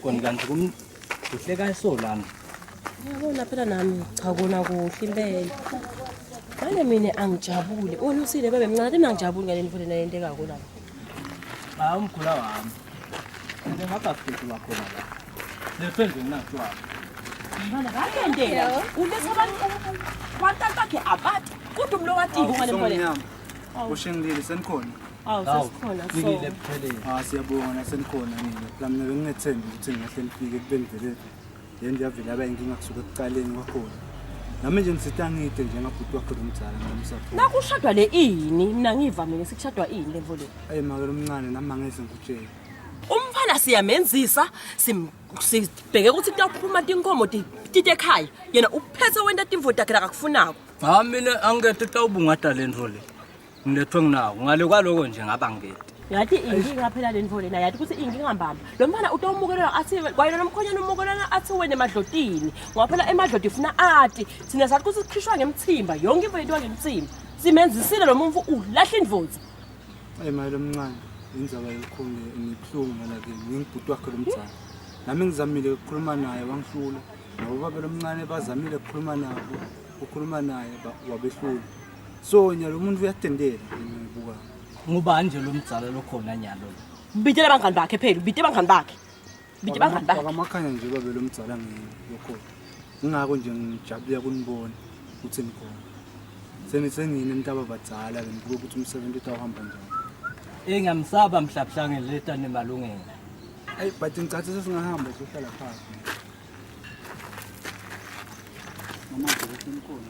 Kona kanti kuhle kayiso lana. Yabona phela nami cha kona kuhle impela. Manje mina angijabule. Usile bebe mncane mina angijabuli ngale ndlela nayenteka la. Hayi umkhula wami. Ngingakafiki wakhona la. Lesenze nginakuwa. Mana bayendela. Uletha abantu kwantantakhe abathi. Kodwa umlo watiko ngale mfole. Ushengilile senikhona. Sesikhona so. Ngile kuphelele. Siyabonga nasenikhona nina. Phela mina bengingethemba ukuthi ngingahle ngifike kubendlele. Yena yavela abayinkinga kusuka ekuqaleni kwakhona. Nami nje ngisita ngide njengabhuti wakho lomdzala ngomsapho. Nakushadwa le ini mina ngivamile sikushadwa ini le mfole. Makelo omncane nami angeze ngikutshela. Umfana siyamenzisa sibheke ukuthi kuyaphuma inkomo tite ekhaya yena uphethe wenda timvoti yakhe akakufunako. Mina angethe tawubungada lento le. Ngilethwe nginawo ngale kwaloko nje ngaba ngede. Yathi inkinga phela le mfole na yathi ukuthi inkinga mbamba. Lo mfana utawumukelela athi kwayena nomkhonyana umukelana athi wena emadlotini. Ngoba emadloti ifuna ati sina sathi ukuthi sikhishwa ngemthimba yonke into yethu ngemthimba. Simenzisile lo muntu ulahla indvodza. Makelo omncane indzaba elikhulu ngikuhlungu ngala ke ngibhuti wakhe lomdzala. Nami ngizamile ukukhuluma naye wangihlula. Ngoba baba lomncane bazamile ukukhuluma nabo ukhuluma naye wabehlula. So nyalo umuntu uyatendela ngibuka. Ngoba nje lo mdzala lokhona nyalo. Bitela bangani bakhe phela ubite bangani bakhe. Bite bangani bakhe. Amakhanya nje babe lo mdzala ngiyokho. Ngingako nje ngijabule kunibona ukuthi nikhona. Sengine intaba badzala ngibuka ukuthi umsebenzi utawuhamba njani. Ngiyamsaba mhlabhlanga leta nemalungelo. But ngicathe sesingahamba sohlala phansi. Mama ngeke nikhona.